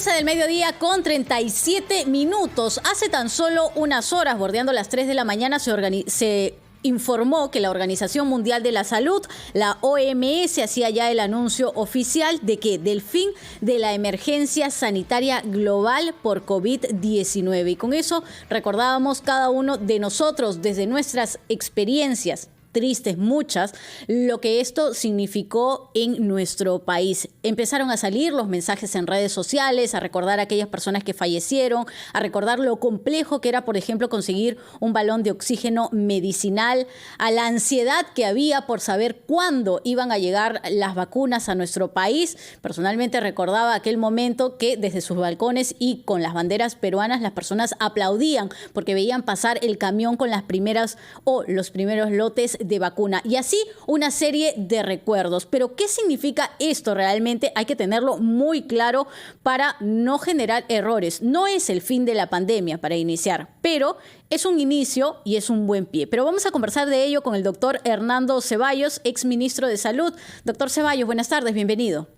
12 del mediodía con 37 minutos. Hace tan solo unas horas, bordeando las 3 de la mañana, se informó que la Organización Mundial de la Salud, la OMS, hacía ya el anuncio oficial de que del fin de la emergencia sanitaria global por COVID-19. Y con eso recordábamos cada uno de nosotros desde nuestras experiencias tristes, muchas, lo que esto significó en nuestro país. Empezaron a salir los mensajes en redes sociales, a recordar a aquellas personas que fallecieron, a recordar lo complejo que era, por ejemplo, conseguir un balón de oxígeno medicinal, a la ansiedad que había por saber cuándo iban a llegar las vacunas a nuestro país. Personalmente recordaba aquel momento que desde sus balcones y con las banderas peruanas las personas aplaudían porque veían pasar el camión con las primeras o los primeros lotes de vacuna, y así una serie de recuerdos. Pero ¿qué significa esto realmente? Hay que tenerlo muy claro para no generar errores. No es el fin de la pandemia para iniciar, pero es un inicio y es un buen pie. Pero vamos a conversar de ello con el doctor Hernando Ceballos, exministro de Salud. Doctor Ceballos, buenas tardes, bienvenido.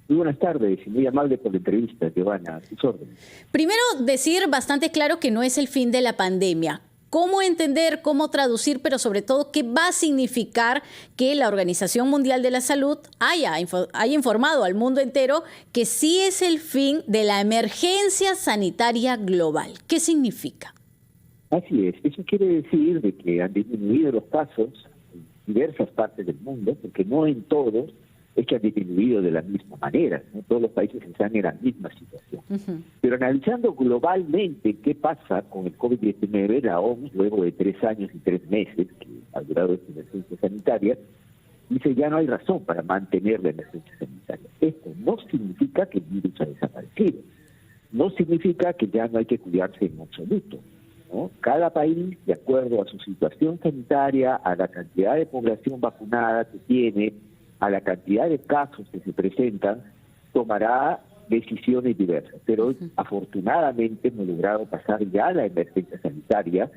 Muy buenas tardes y muy amable por la entrevista, Giovanna, a sus órdenes. Primero, decir bastante claro que no es el fin de la pandemia. ¿Cómo entender, cómo traducir, pero sobre todo qué va a significar que la Organización Mundial de la Salud haya informado al mundo entero que sí es el fin de la emergencia sanitaria global? ¿Qué significa? Así es, eso quiere decir de que han disminuido los casos en diversas partes del mundo, porque no en todos es que han disminuido de la misma manera, ¿no? Todos los países están en la misma situación. Pero analizando globalmente qué pasa con el COVID-19, la OMS, luego de 3 años y 3 meses que ha durado esta emergencia sanitaria, dice ya no hay razón para mantener la emergencia sanitaria. Esto no significa que el virus ha desaparecido, no significa que ya no hay que cuidarse en absoluto, ¿no? Cada país, de acuerdo a su situación sanitaria, a la cantidad de población vacunada que tiene, a la cantidad de casos que se presentan, tomará decisiones diversas. Pero afortunadamente hemos logrado pasar ya la emergencia sanitaria.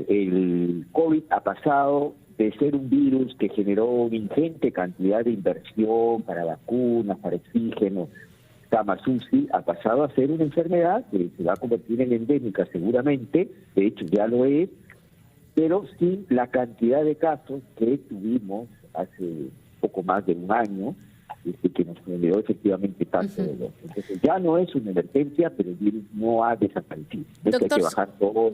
El COVID ha pasado de ser un virus que generó una ingente cantidad de inversión para vacunas, para oxígeno, camas UCI, ha pasado a ser una enfermedad que se va a convertir en endémica seguramente, de hecho ya lo es, pero sin la cantidad de casos que tuvimos hace poco más de un año, que nos generó efectivamente tanto dolor. Entonces ya no es una emergencia, pero el virus no ha desaparecido. Hay que bajar todo.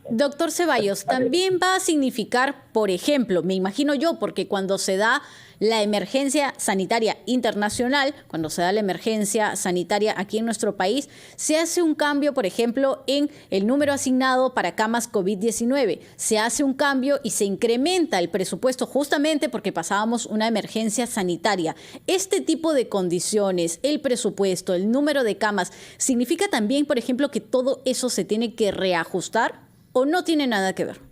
Doctor Ceballos, también va a significar, por ejemplo, me imagino yo, porque cuando se da la emergencia sanitaria internacional, cuando se da la emergencia sanitaria aquí en nuestro país, se hace un cambio, por ejemplo, en el número asignado para camas COVID-19. Se hace un cambio y se incrementa el presupuesto justamente porque pasábamos una emergencia sanitaria. Este tipo de condiciones, el presupuesto, el número de camas, ¿significa también, por ejemplo, que todo eso se tiene que reajustar o no tiene nada que ver?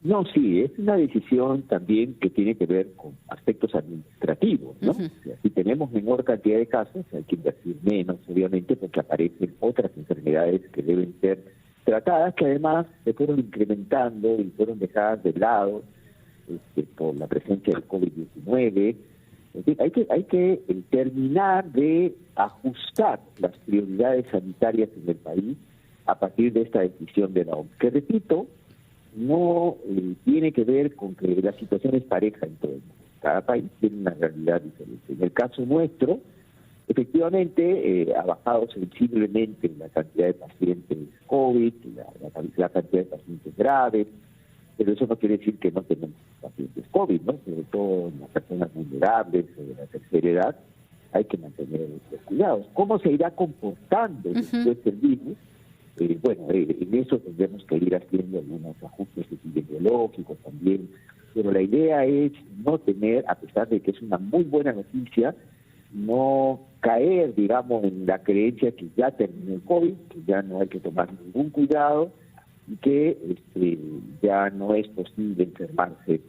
No, sí, es una decisión también que tiene que ver con aspectos administrativos, ¿no? O sea, si tenemos menor cantidad de casos, hay que invertir menos, obviamente, porque aparecen otras enfermedades que deben ser tratadas, que además se fueron incrementando y fueron dejadas de lado por la presencia del COVID-19. Hay que terminar de ajustar las prioridades sanitarias en el país a partir de esta decisión de la OMS, que repito, no tiene que ver con que la situación es pareja en todo el mundo. Cada país tiene una realidad diferente. En el caso nuestro, efectivamente, ha bajado sensiblemente la cantidad de pacientes COVID, la cantidad de pacientes graves, pero eso no quiere decir que no tenemos pacientes COVID, ¿no? Sobre todo en las personas vulnerables o de la tercera edad, hay que mantener los cuidados. ¿Cómo se irá comportando después del virus? En eso tendremos que ir haciendo algunos ajustes epidemiológicos también, pero la idea es no tener, a pesar de que es una muy buena noticia, no caer, digamos, en la creencia que ya terminó el COVID, que ya no hay que tomar ningún cuidado y que ya no es posible enfermarse.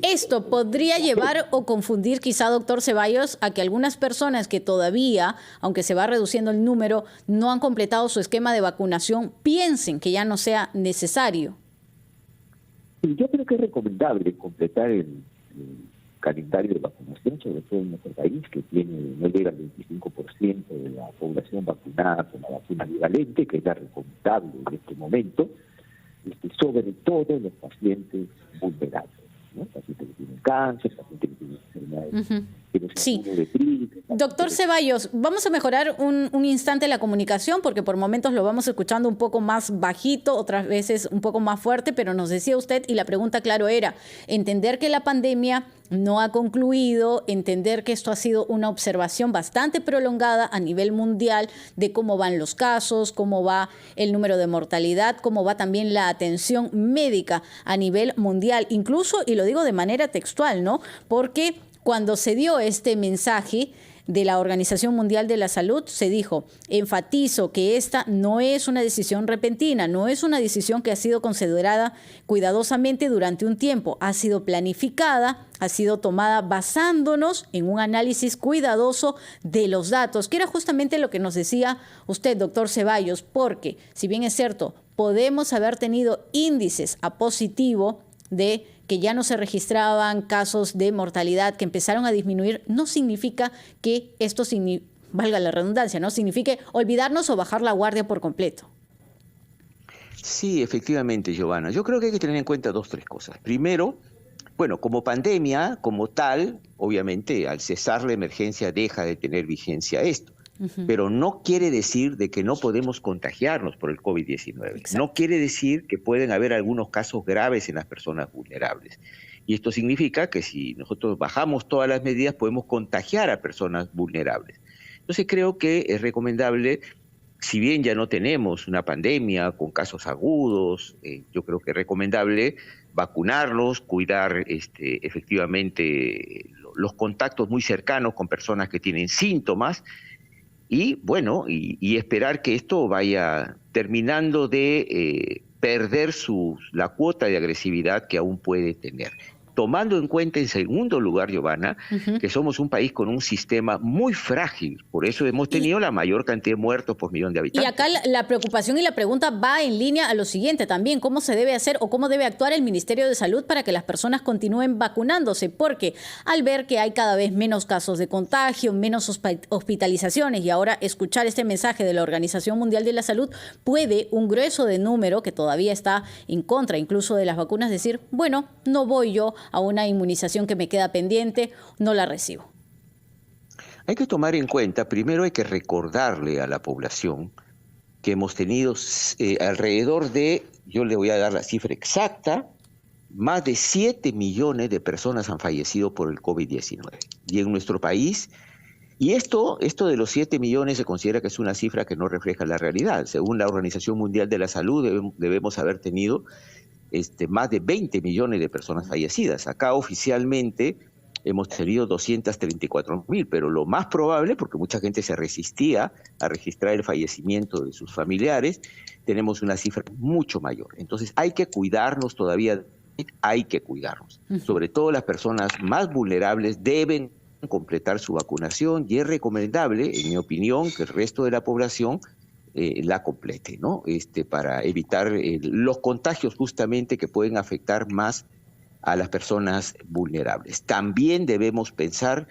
Esto podría llevar o confundir quizá, doctor Ceballos, a que algunas personas que todavía, aunque se va reduciendo el número, no han completado su esquema de vacunación, piensen que ya no sea necesario. Yo creo que es recomendable completar calendario de vacunación, sobre todo en nuestro país, que no llega al 25% de la población vacunada con la vacuna bivalente, que es la recomendable en este momento, sobre todo los pacientes vulnerables, ¿no? Pacientes que tienen cáncer, pacientes que tienen enfermedades que no se sí. Doctor Ceballos, vamos a mejorar un instante la comunicación porque por momentos lo vamos escuchando un poco más bajito, otras veces un poco más fuerte, pero nos decía usted, y la pregunta claro era, entender que la pandemia no ha concluido, entender que esto ha sido una observación bastante prolongada a nivel mundial de cómo van los casos, cómo va el número de mortalidad, cómo va también la atención médica a nivel mundial, incluso, y lo digo de manera textual, ¿no? Porque cuando se dio este mensaje de la Organización Mundial de la Salud, se dijo, enfatizo que esta no es una decisión repentina, no es una decisión que ha sido considerada cuidadosamente durante un tiempo, ha sido planificada, ha sido tomada basándonos en un análisis cuidadoso de los datos, que era justamente lo que nos decía usted, doctor Ceballos, porque si bien es cierto, podemos haber tenido índices a positivo de que ya no se registraban casos de mortalidad que empezaron a disminuir, no significa que esto, valga la redundancia, no signifique olvidarnos o bajar la guardia por completo. Sí, efectivamente, Giovanna. Yo creo que hay que tener en cuenta 2 o 3 cosas. Primero, bueno, como pandemia, como tal, obviamente al cesar la emergencia deja de tener vigencia esto. Pero no quiere decir de que no podemos contagiarnos por el COVID-19. Exacto. No quiere decir que pueden haber algunos casos graves en las personas vulnerables. Y esto significa que si nosotros bajamos todas las medidas, podemos contagiar a personas vulnerables. Entonces creo que es recomendable, si bien ya no tenemos una pandemia con casos agudos, yo creo que es recomendable vacunarlos, cuidar efectivamente los contactos muy cercanos con personas que tienen síntomas, y bueno, y esperar que esto vaya terminando de perder la cuota de agresividad que aún puede tener. Tomando en cuenta, en segundo lugar, Giovanna, que somos un país con un sistema muy frágil. Por eso hemos tenido la mayor cantidad de muertos por millón de habitantes. Y acá la preocupación y la pregunta va en línea a lo siguiente también. ¿Cómo se debe hacer o cómo debe actuar el Ministerio de Salud para que las personas continúen vacunándose? Porque al ver que hay cada vez menos casos de contagio, menos hospitalizaciones y ahora escuchar este mensaje de la Organización Mundial de la Salud, puede un grueso de número que todavía está en contra incluso de las vacunas decir, bueno, no voy yo a una inmunización que me queda pendiente, no la recibo. Hay que tomar en cuenta, primero hay que recordarle a la población que hemos tenido alrededor de, yo le voy a dar la cifra exacta, más de 7 millones de personas han fallecido por el COVID-19. Y en nuestro país, y esto de los 7 millones se considera que es una cifra que no refleja la realidad. Según la Organización Mundial de la Salud, debemos haber tenido más de 20 millones de personas fallecidas. Acá oficialmente hemos tenido 234.000, pero lo más probable, porque mucha gente se resistía a registrar el fallecimiento de sus familiares, tenemos una cifra mucho mayor. Entonces hay que cuidarnos todavía, hay que cuidarnos. Sobre todo las personas más vulnerables deben completar su vacunación y es recomendable, en mi opinión, que el resto de la población la complete, ¿no? Para evitar los contagios justamente que pueden afectar más a las personas vulnerables. También debemos pensar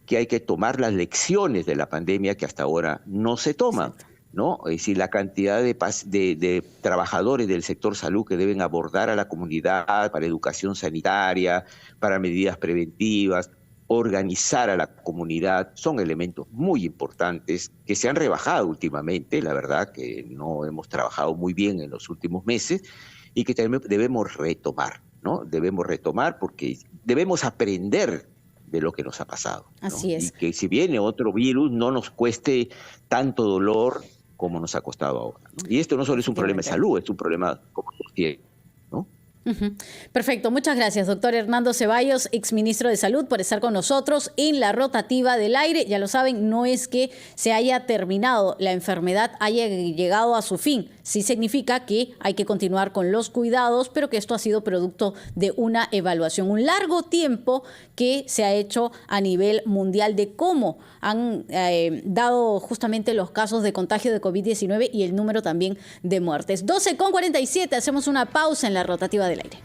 que hay que tomar las lecciones de la pandemia que hasta ahora no se toman, ¿no? Es decir, la cantidad de trabajadores del sector salud que deben abordar a la comunidad para educación sanitaria, para medidas preventivas, organizar a la comunidad, son elementos muy importantes que se han rebajado últimamente, la verdad que no hemos trabajado muy bien en los últimos meses y que también debemos retomar, ¿no? Debemos retomar porque debemos aprender de lo que nos ha pasado, ¿no? Así es. Y que si viene otro virus no nos cueste tanto dolor como nos ha costado ahora, ¿no? Y esto no solo es un problema de salud, es un problema como sociedad, ¿no? Perfecto, muchas gracias, doctor Hernando Ceballos, exministro de Salud, por estar con nosotros en la rotativa del aire. Ya lo saben, no es que se haya terminado la enfermedad, haya llegado a su fin. Sí significa que hay que continuar con los cuidados, pero que esto ha sido producto de una evaluación, un largo tiempo que se ha hecho a nivel mundial de cómo han dado justamente los casos de contagio de COVID-19 y el número también de muertes. 12:47, hacemos una pausa en la rotativa del aire.